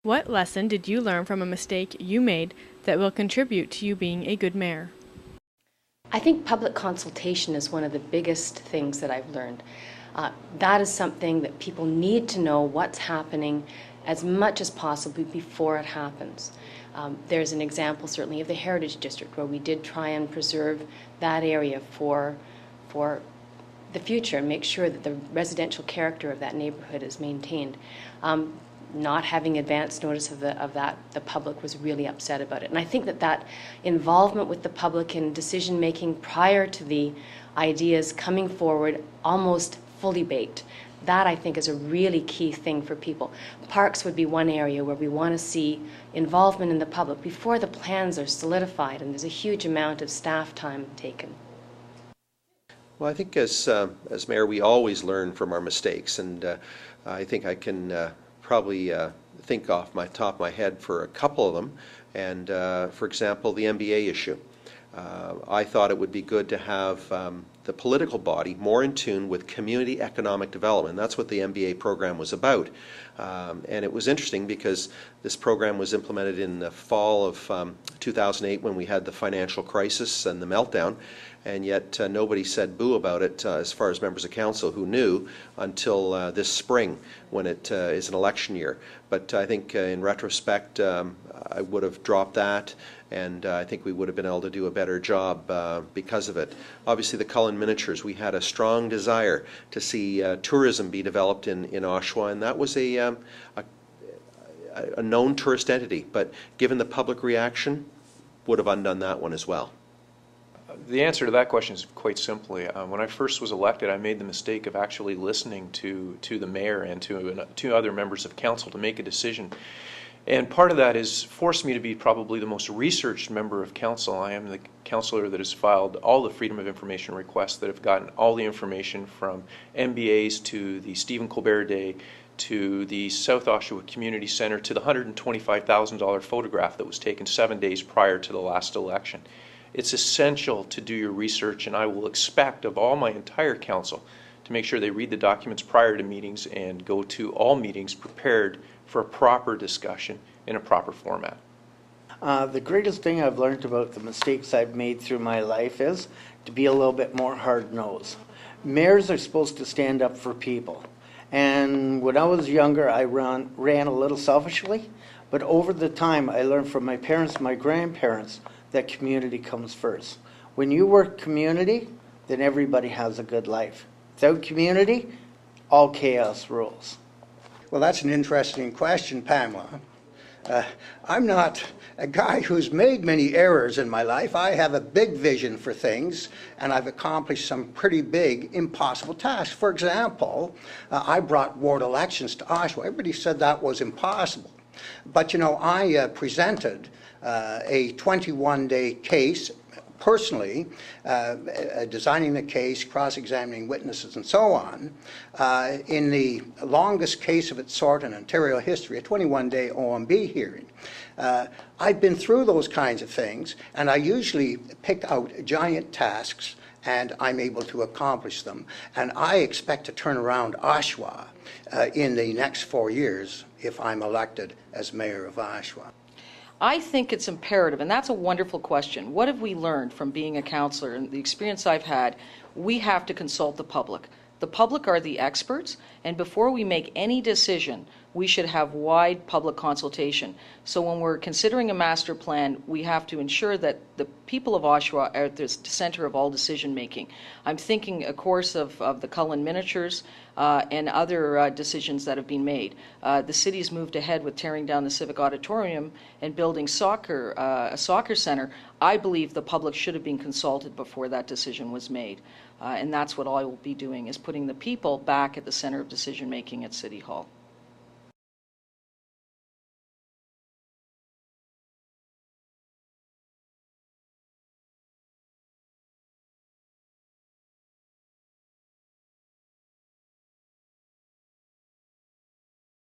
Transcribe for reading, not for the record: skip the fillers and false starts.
What lesson did you learn from a mistake you made that will contribute to you being a good mayor? I think public consultation is one of the biggest things that I've learned. That is something that people need to know what's happening as much as possible before it happens. There's an example certainly of the Heritage District where we did try and preserve that area for the future and make sure that the residential character of that neighborhood is maintained. Not having advance notice of that, the public was really upset about it. And I think that involvement with the public in decision making prior to the ideas coming forward almost fully baked, that I think is a really key thing for people. Parks would be one area where we want to see involvement in the public before the plans are solidified and there's a huge amount of staff time taken. Well, I think as mayor, we always learn from our mistakes, and I think I can probably think off my top of my head for a couple of them. And for example, the MBA issue. I thought it would be good to have the political body more in tune with community economic development. That's what the MBA program was about. And it was interesting because this program was implemented in the fall of 2008 when we had the financial crisis and the meltdown. And yet nobody said boo about it as far as members of council who knew until this spring when it is an election year. But I think in retrospect I would have dropped that, and I think we would have been able to do a better job because of it. Obviously the Cullen Miniatures, we had a strong desire to see tourism be developed in Oshawa, and that was a known tourist entity, but given the public reaction, would have undone that one as well. The answer to that question is quite simply, when I first was elected, I made the mistake of actually listening to the mayor and to other members of council to make a decision. And part of that has forced me to be probably the most researched member of council. I am the councillor that has filed all the Freedom of Information requests, that have gotten all the information from MBAs to the Stephen Colbert Day to the South Oshawa Community Centre to the $125,000 photograph that was taken 7 days prior to the last election. It's essential to do your research, and I will expect of all my entire council to make sure they read the documents prior to meetings and go to all meetings prepared for a proper discussion in a proper format. The greatest thing I've learned about the mistakes I've made through my life is to be a little bit more hard-nosed. Mayors are supposed to stand up for people. And when I was younger, I ran a little selfishly, but over the time I learned from my parents, my grandparents, that community comes first. When you work community, then everybody has a good life. Without community, all chaos rules. Well, that's an interesting question, Pamela. I'm not a guy who's made many errors in my life. I have a big vision for things, and I've accomplished some pretty big, impossible tasks. For example, I brought ward elections to Oshawa. Everybody said that was impossible. But, you know, I presented a 21-day case, personally, designing the case, cross-examining witnesses, and so on, in the longest case of its sort in Ontario history, a 21-day OMB hearing. I've been through those kinds of things, and I usually pick out giant tasks, and I'm able to accomplish them. And I expect to turn around Oshawa in the next 4 years if I'm elected as mayor of Oshawa. I think it's imperative, and that's a wonderful question. What have we learned from being a councillor and the experience I've had? We have to consult the public. The public are the experts, and before we make any decision, we should have wide public consultation. So when we're considering a master plan, we have to ensure that the people of Oshawa are at the center of all decision making. I'm thinking, of course, of the Cullen Miniatures and other decisions that have been made. The city's moved ahead with tearing down the Civic Auditorium and building a soccer center. I believe the public should have been consulted before that decision was made. And that's what I will be doing, is putting the people back at the center of decision making at City Hall.